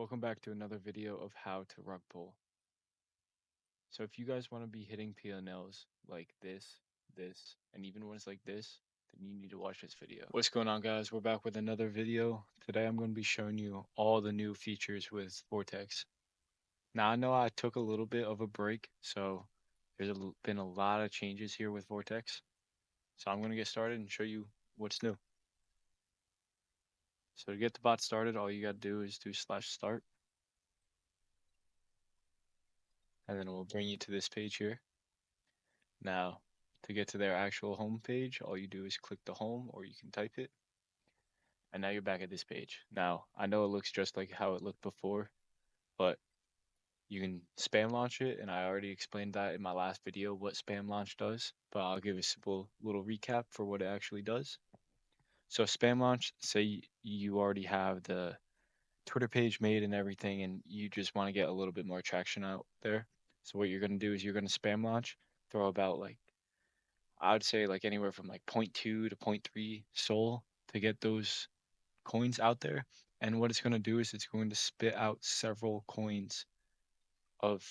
Welcome back to another video of how to rug pull. So if you guys want to be hitting P&Ls like this, and even ones like this, then you need to watch this video. What's going on, guys? We're back with another video. Today I'm going to be showing you all the new features with Vortex. Now I know I took a little bit of a break, so been a lot of changes here with Vortex. So I'm going to get started and show you what's new. So to get the bot started, all you got to do is do /start. And then it will bring you to this page here. Now, to get to their actual home page, all you do is click the home, or you can type it. And now you're back at this page. Now, I know it looks just like how it looked before, but you can spam launch it, and I already explained that in my last video what spam launch does, but I'll give a simple little recap for what it actually does. So spam launch, say you already have the Twitter page made and everything, and you just want to get a little bit more traction out there. So what you're going to do is you're going to spam launch, throw about like, I would say like anywhere from like 0.2 to 0.3 SOL to get those coins out there. And what it's going to do is it's going to spit out several coins of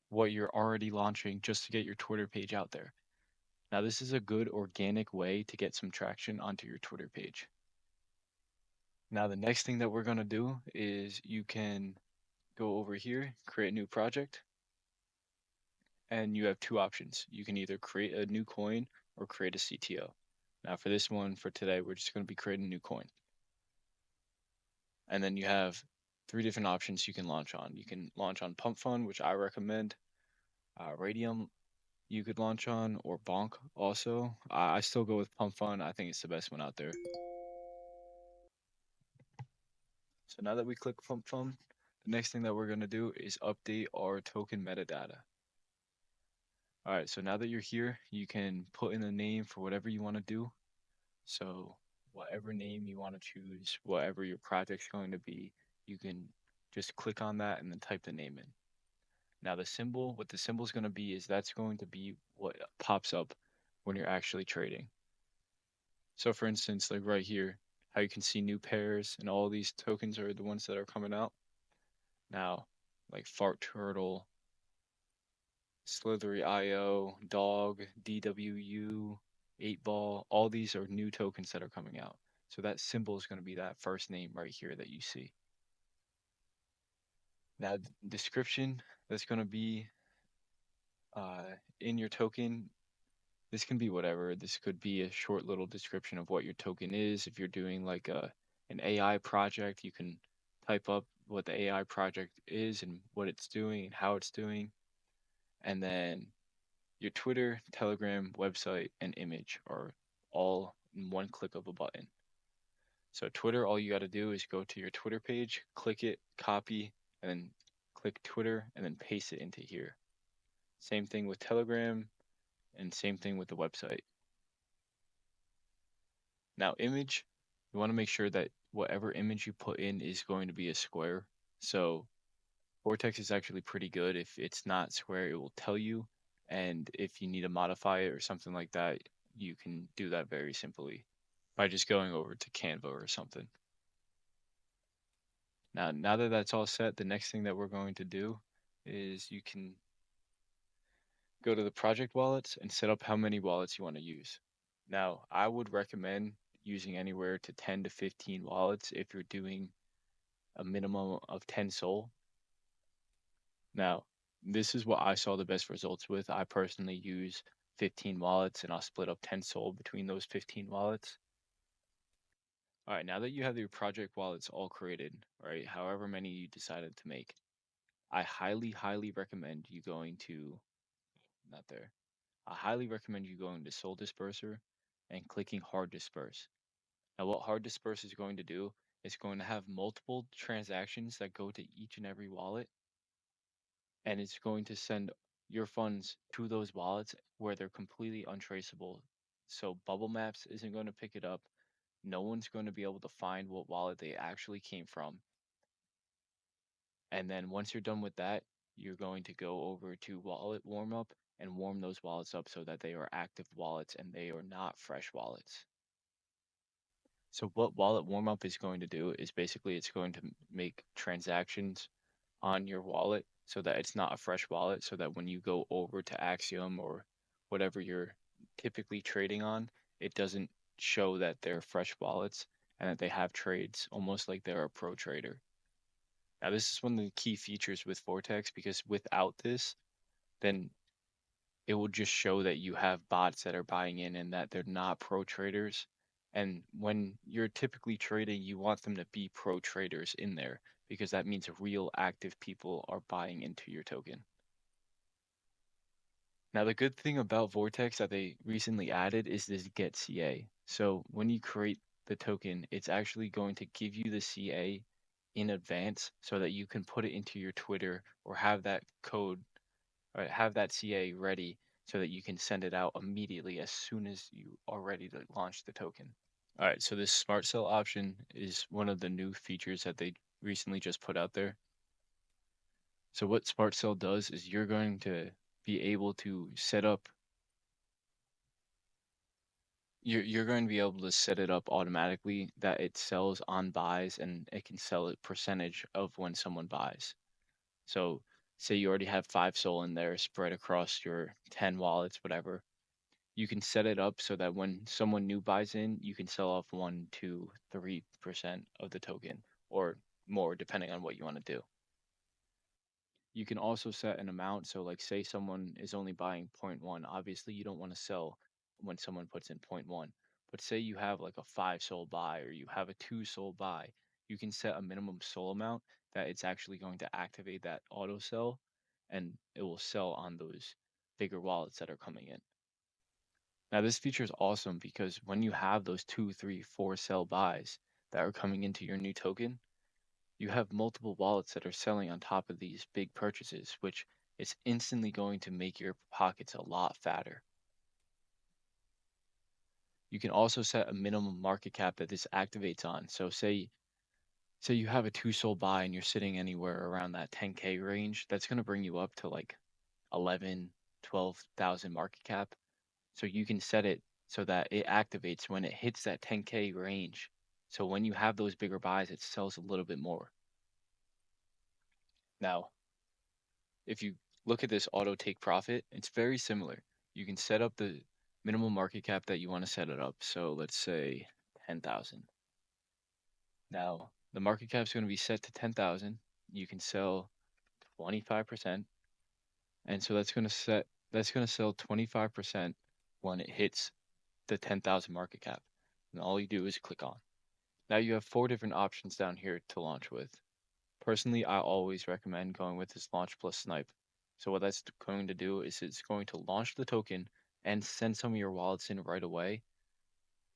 what you're already launching just to get your Twitter page out there. Now, this is a good organic way to get some traction onto your Twitter page. Now, the next thing that we're going to do is you can go over here, create a new project, and you have two options. You can either create a new coin or create a CTO. Now, for this one, for today, we're just going to be creating a new coin. And then you have three different options you can launch on. You can launch on Pump Fund, which I recommend. Radium, you could launch on, or Bonk also. I still go with Pump Fund. I think it's the best one out there. So now that we click Pump Fund, the next thing that we're going to do is update our token metadata. All right, so now that you're here, you can put in a name for whatever you want to do. So whatever name you want to choose, whatever your project's going to be, you can just click on that and then type the name in. Now the symbol, what the symbol is going to be is that's going to be what pops up when you're actually trading. So for instance, like right here, how you can see new pairs and all these tokens are the ones that are coming out. Now, like Fart Turtle, Slithery IO, Dog, DWU, 8 Ball, all these are new tokens that are coming out. So that symbol is going to be that first name right here that you see. Now, description, that's going to be in your token. This can be whatever. This could be a short little description of what your token is. If you're doing like an AI project, you can type up what the AI project is and what it's doing and how it's doing. And then your Twitter, Telegram, website, and image are all in one click of a button. So Twitter, all you got to do is go to your Twitter page, click it, copy, and then click Twitter, and then paste it into here. Same thing with Telegram, and same thing with the website. Now, image, you want to make sure that whatever image you put in is going to be a square. So Vortex is actually pretty good. If it's not square, it will tell you. And if you need to modify it or something like that, you can do that very simply by just going over to Canva or something. Now that that's all set, the next thing that we're going to do is you can go to the project wallets and set up how many wallets you want to use. Now, I would recommend using anywhere to 10 to 15 wallets if you're doing a minimum of 10 SOL. Now, this is what I saw the best results with. I personally use 15 wallets and I'll split up 10 SOL between those 15 wallets. All right, now that you have your project wallets all created, right, however many you decided to make, I highly recommend you going to, not there, I highly recommend you going to Soul Disperser and clicking Hard Disperse. Now, what Hard Disperse is going to do, it's going to have multiple transactions that go to each and every wallet, and it's going to send your funds to those wallets where they're completely untraceable. So Bubble Maps isn't going to pick it up. No one's going to be able to find what wallet they actually came from. And then once you're done with that, you're going to go over to Wallet Warmup and warm those wallets up so that they are active wallets and they are not fresh wallets. So what wallet warmup is going to do is basically it's going to make transactions on your wallet so that it's not a fresh wallet, so that when you go over to Axiom or whatever you're typically trading on, it doesn't show that they're fresh wallets and that they have trades almost like they're a pro trader. Now, this is one of the key features with Vortex because without this, then it will just show that you have bots that are buying in and that they're not pro traders. And when you're typically trading, you want them to be pro traders in there because that means real active people are buying into your token. Now, the good thing about Vortex that they recently added is this get CA. So when you create the token, it's actually going to give you the CA in advance so that you can put it into your Twitter or have that code or have that CA ready so that you can send it out immediately as soon as you are ready to launch the token. All right, so this smart sell option is one of the new features that they recently just put out there. So what smart sell does is you're going to be able to set up you're going to be able to set it up automatically that it sells on buys and it can sell a percentage of when someone buys. So say you already have 5 SOL in there spread across your 10 wallets, whatever. You can set it up so that when someone new buys in, you can sell off 1, 2, 3% of the token or more, depending on what you want to do. You can also set an amount. So, like, say someone is only buying zero point 0.1. Obviously, you don't want to sell when someone puts in zero point 0.1. But say you have like a 5 SOL buy or you have a 2 SOL buy, you can set a minimum SOL amount that it's actually going to activate that auto sell and it will sell on those bigger wallets that are coming in. Now, this feature is awesome because when you have those 2, 3, 4 sell buys that are coming into your new token, you have multiple wallets that are selling on top of these big purchases, which is instantly going to make your pockets a lot fatter. You can also set a minimum market cap that this activates on. So say you have a 2 SOL buy and you're sitting anywhere around that 10K range, that's going to bring you up to like 11, 12,000 market cap. So you can set it so that it activates when it hits that 10K range. So when you have those bigger buys, it sells a little bit more. Now, if you look at this auto take profit, it's very similar. You can set up the minimum market cap that you want to set it up. So let's say 10,000. Now, the market cap is going to be set to 10,000. You can sell 25%. And so that's going to sell 25% when it hits the 10,000 market cap. And all you do is click on. Now you have 4 different options down here to launch with. Personally, I always recommend going with this launch plus snipe. So what that's going to do is it's going to launch the token and send some of your wallets in right away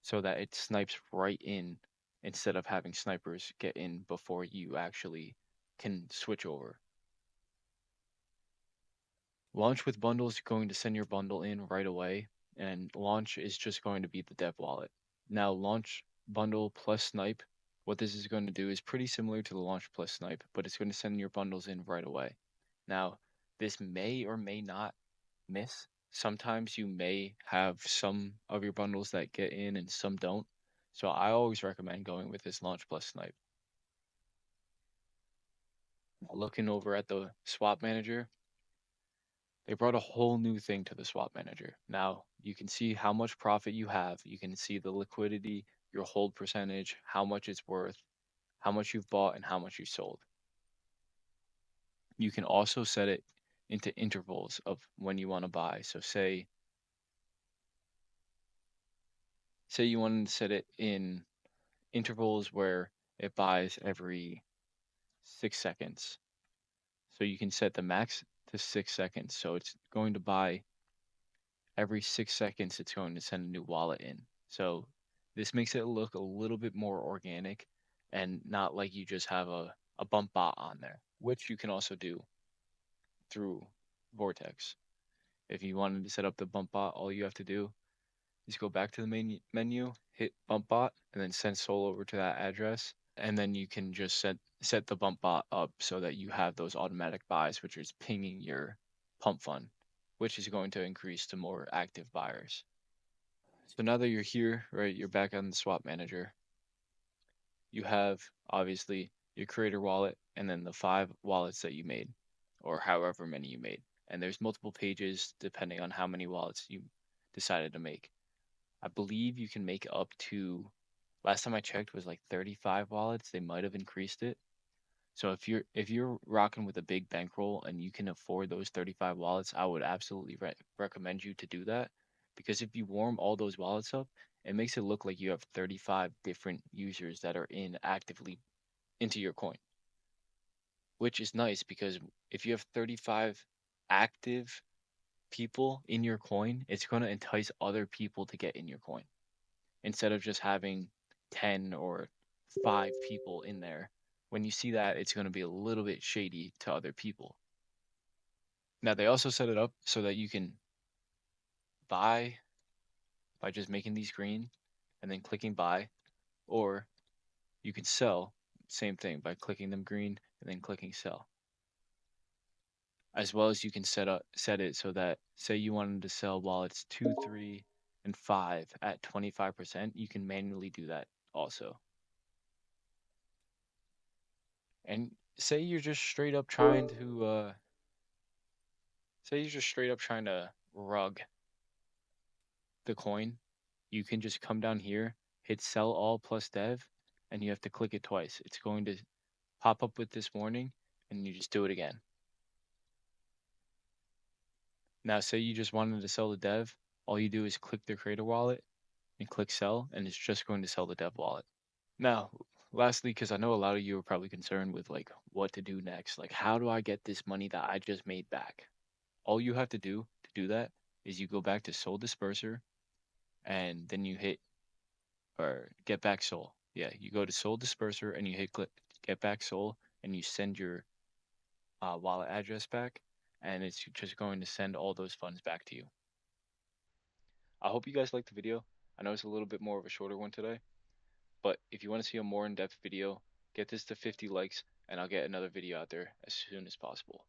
so that it snipes right in instead of having snipers get in before you actually can switch over. Launch with bundle is going to send your bundle in right away, and launch is just going to be the dev wallet. Now, launch bundle plus snipe, what this is going to do is pretty similar to the launch plus snipe, but it's going to send your bundles in right away. Now, this may or may not miss. Sometimes you may have some of your bundles that get in and some don't. So I always recommend going with this launch plus snipe. Looking over at the swap manager, they brought a whole new thing to the swap manager. Now you can see how much profit you have. You can see the liquidity, your hold percentage, how much it's worth, how much you've bought, and how much you sold. You can also set it into intervals of when you want to buy. So say you wanted to set it in intervals where it buys every 6 seconds. So you can set the max to 6 seconds. So it's going to buy every 6 seconds, it's going to send a new wallet in. So this makes it look a little bit more organic and not like you just have a bump bot on there, which you can also do through Vortex. If you wanted to set up the bump bot, all you have to do is go back to the main menu, hit bump bot, and then send Soul over to that address. And then you can just set the bump bot up so that you have those automatic buys, which is pinging your pump fund, which is going to increase to more active buyers. So now that you're here, right, you're back on the swap manager. you have obviously your creator wallet and then the 5 wallets that you made, or however many you made. And there's multiple pages depending on how many wallets you decided to make. I believe you can make up to, last time I checked was like 35 wallets. They might have increased it. So if you're rocking with a big bankroll and you can afford those 35 wallets, I would absolutely recommend you to do that, because if you warm all those wallets up, it makes it look like you have 35 different users that are in actively into your coin, which is nice because if you have 35 active people in your coin, it's going to entice other people to get in your coin instead of just having 10 or 5 people in there. When you see that, it's going to be a little bit shady to other people. Now, they also set it up so that you can buy by just making these green and then clicking buy, or you can sell, same thing, by clicking them green and then clicking sell. As well as you can set it so that, say you wanted to sell wallets 2, 3, and 5 at 25%, you can manually do that also. And say you're just straight up trying to rug the coin, you can just come down here, hit sell all plus dev, and you have to click it twice. It's going to pop up with this warning, and you just do it again. Now, say you just wanted to sell the dev, all you do is click the creator wallet and click sell, and it's just going to sell the dev wallet. Now, lastly, because I know a lot of you are probably concerned with like what to do next, like how do I get this money that I just made back? All you have to do that is you go back to Soul Disperser, and then you hit, or get back Soul. Yeah, you go to Soul Disperser and you hit click get back Soul, and you send your wallet address back, and it's just going to send all those funds back to you. I hope you guys liked the video. I know it's a little bit more of a shorter one today, but if you want to see a more in-depth video, get this to 50 likes, and I'll get another video out there as soon as possible.